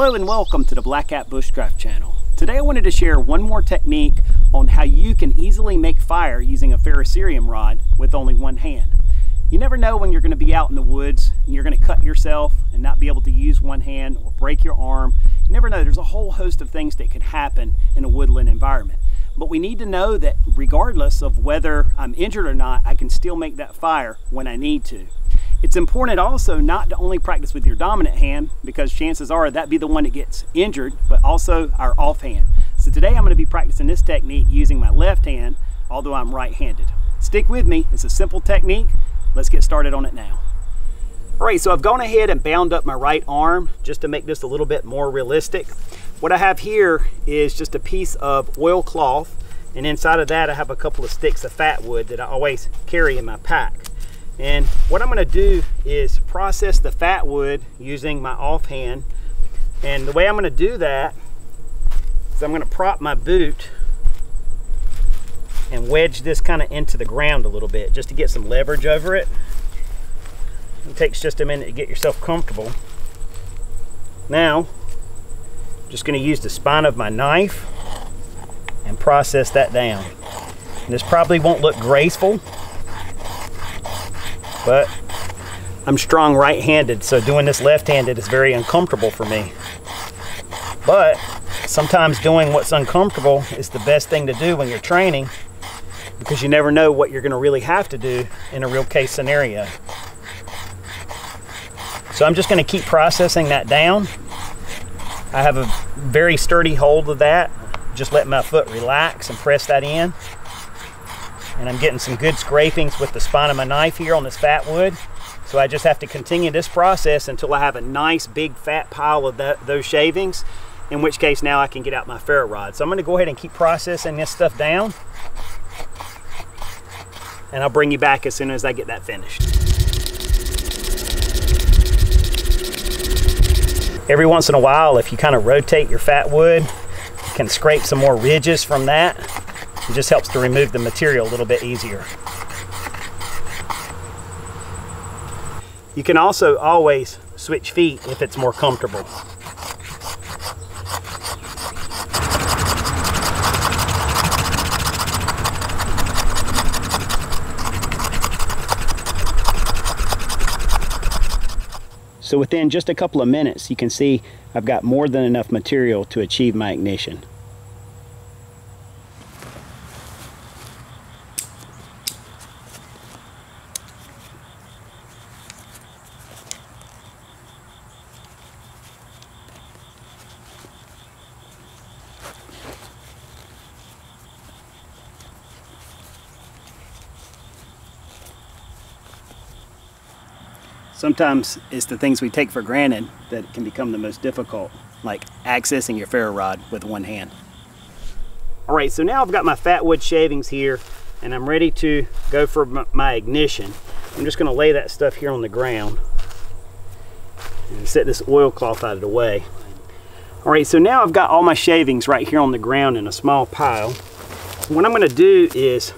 Hello and welcome to the Black Cat Bushcraft channel. Today I wanted to share one more technique on how you can easily make fire using a ferrocerium rod with only one hand. You never know when you're going to be out in the woods and you're going to cut yourself and not be able to use one hand or break your arm. You never know, there's a whole host of things that could happen in a woodland environment. But we need to know that regardless of whether I'm injured or not, I can still make that fire when I need to. It's important also not to only practice with your dominant hand, because chances are that'd be the one that gets injured, but also our offhand. So today I'm going to be practicing this technique using my left hand, although I'm right-handed. Stick with me, it's a simple technique. Let's get started on it now. All right, so I've gone ahead and bound up my right arm just to make this a little bit more realistic. What I have here is just a piece of oilcloth, and inside of that I have a couple of sticks of fat wood that I always carry in my pack. And what I'm going to do is process the fat wood using my offhand. And the way I'm going to do that is I'm going to prop my boot and wedge this kind of into the ground a little bit just to get some leverage over it. It takes just a minute to get yourself comfortable. Now, I'm just going to use the spine of my knife and process that down. And this probably won't look graceful, but I'm strong right-handed, so doing this left-handed is very uncomfortable for me. But sometimes doing what's uncomfortable is the best thing to do when you're training, because you never know what you're going to really have to do in a real case scenario. So I'm just going to keep processing that down. I have a very sturdy hold of that. Just let my foot relax and press that in. And I'm getting some good scrapings with the spine of my knife here on this fat wood. So I just have to continue this process until I have a nice big fat pile of those shavings, in which case now I can get out my ferro rod. So I'm going to go ahead and keep processing this stuff down, and I'll bring you back as soon as I get that finished. Every once in a while, if you kind of rotate your fat wood, you can scrape some more ridges from that. It just helps to remove the material a little bit easier. You can also always switch feet if it's more comfortable. So within just a couple of minutes, you can see I've got more than enough material to achieve my ignition. Sometimes it's the things we take for granted that can become the most difficult, like accessing your ferro rod with one hand. All right, so now I've got my fat wood shavings here, and I'm ready to go for my ignition. I'm just gonna lay that stuff here on the ground and set this oilcloth out of the way. All right, so now I've got all my shavings right here on the ground in a small pile. What I'm gonna do is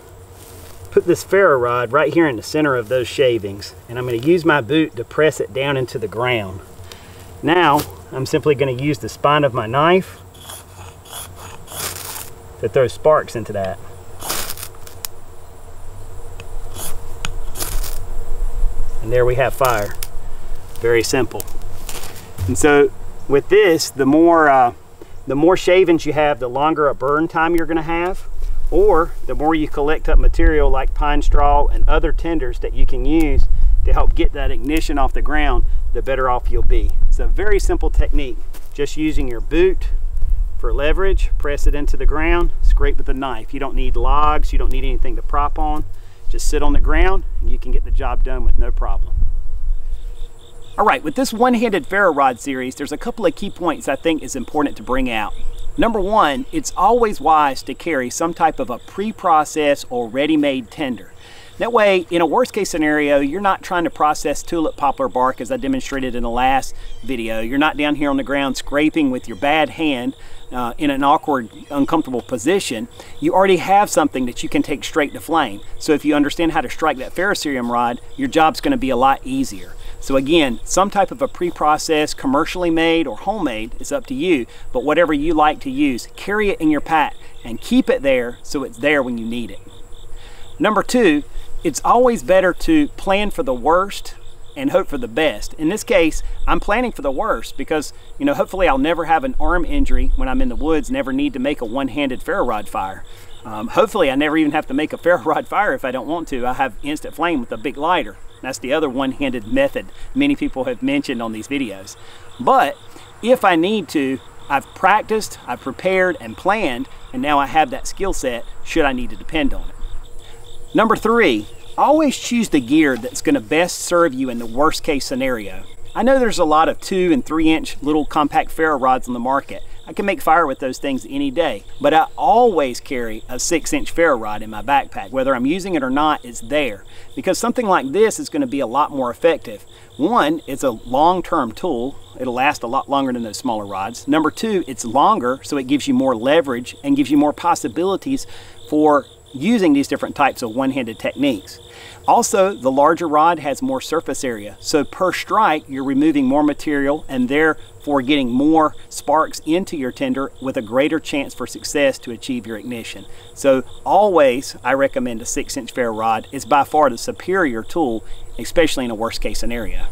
put this ferro rod right here in the center of those shavings, and I'm going to use my boot to press it down into the ground. Now I'm simply going to use the spine of my knife to throw sparks into that. And there we have fire. Very simple. And so with this, the more shavings you have, the longer a burn time you're going to have. Or the more you collect up material like pine straw and other tinders that you can use to help get that ignition off the ground, the better off you'll be. It's a very simple technique. Just using your boot for leverage, press it into the ground, scrape with a knife. You don't need logs, you don't need anything to prop on. Just sit on the ground and you can get the job done with no problem. All right, with this one-handed ferro rod series, there's a couple of key points I think is important to bring out. Number one, it's always wise to carry some type of a pre-processed or ready-made tinder. That way, in a worst-case scenario, you're not trying to process tulip poplar bark as I demonstrated in the last video. You're not down here on the ground scraping with your bad hand in an awkward, uncomfortable position. You already have something that you can take straight to flame. So if you understand how to strike that ferrocerium rod, your job's going to be a lot easier. So again, some type of a pre-processed, commercially made or homemade is up to you, but whatever you like to use, carry it in your pack and keep it there so it's there when you need it. Number two, it's always better to plan for the worst and hope for the best. In this case, I'm planning for the worst because, you know, hopefully I'll never have an arm injury when I'm in the woods, never need to make a one-handed ferro rod fire. Hopefully I never even have to make a ferro rod fire if I don't want to. I have instant flame with a big lighter. That's the other one-handed method many people have mentioned on these videos. But if I need to, I've practiced, I've prepared and planned, and now I have that skill set should I need to depend on it. Number three, always choose the gear that's going to best serve you in the worst case scenario. I know there's a lot of 2 and 3 inch little compact ferro rods on the market. I can make fire with those things any day, but I always carry a 6-inch ferro rod in my backpack. Whether I'm using it or not, it's there because something like this is going to be a lot more effective. One, it's a long-term tool. It'll last a lot longer than those smaller rods. Number two, it's longer, so it gives you more leverage and gives you more possibilities for using these different types of one-handed techniques. Also, the larger rod has more surface area, so per strike you're removing more material and therefore getting more sparks into your tinder with a greater chance for success to achieve your ignition. So always I recommend a 6-inch ferro rod. It's by far the superior tool, especially in a worst case scenario.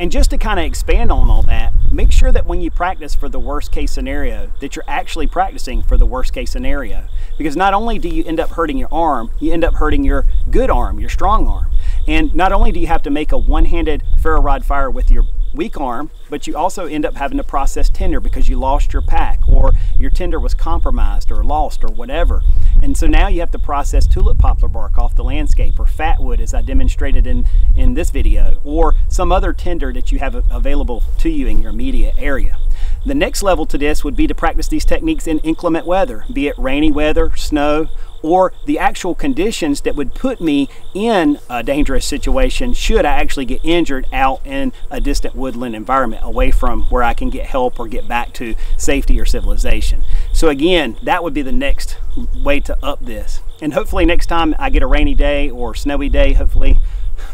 And just to kind of expand on all that, make sure that when you practice for the worst case scenario, that you're actually practicing for the worst case scenario. Because not only do you end up hurting your arm, you end up hurting your good arm, your strong arm. And not only do you have to make a one-handed ferro rod fire with your weak arm, but you also end up having to process tinder because you lost your pack or your tinder was compromised or lost or whatever. And so now you have to process tulip poplar bark off the landscape or fatwood as I demonstrated in this video, or some other tinder that you have available to you in your immediate area. The next level to this would be to practice these techniques in inclement weather, be it rainy weather, snow, or the actual conditions that would put me in a dangerous situation should I actually get injured out in a distant woodland environment away from where I can get help or get back to safety or civilization. So again, that would be the next way to up this. And hopefully next time I get a rainy day or snowy day, hopefully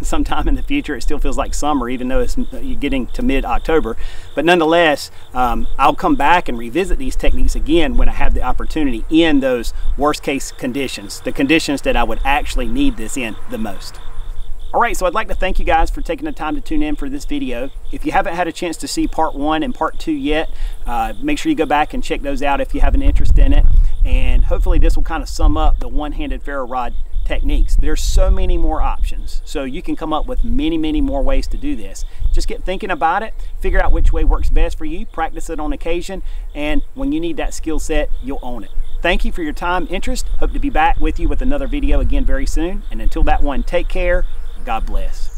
sometime in the future, it still feels like summer even though it's getting to mid-October, but nonetheless I'll come back and revisit these techniques again when I have the opportunity in those worst case conditions, the conditions that I would actually need this in the most. Alright, so I'd like to thank you guys for taking the time to tune in for this video. If you haven't had a chance to see part 1 and part 2 yet, make sure you go back and check those out if you have an interest in it, and hopefully this will kind of sum up the one-handed ferro rod techniques. There's so many more options, so you can come up with many more ways to do this. Just get thinking about it, figure out which way works best for you, practice it on occasion, and when you need that skill set, you'll own it. Thank you for your time, interest. Hope to be back with you with another video again very soon, and until that one, take care. God bless.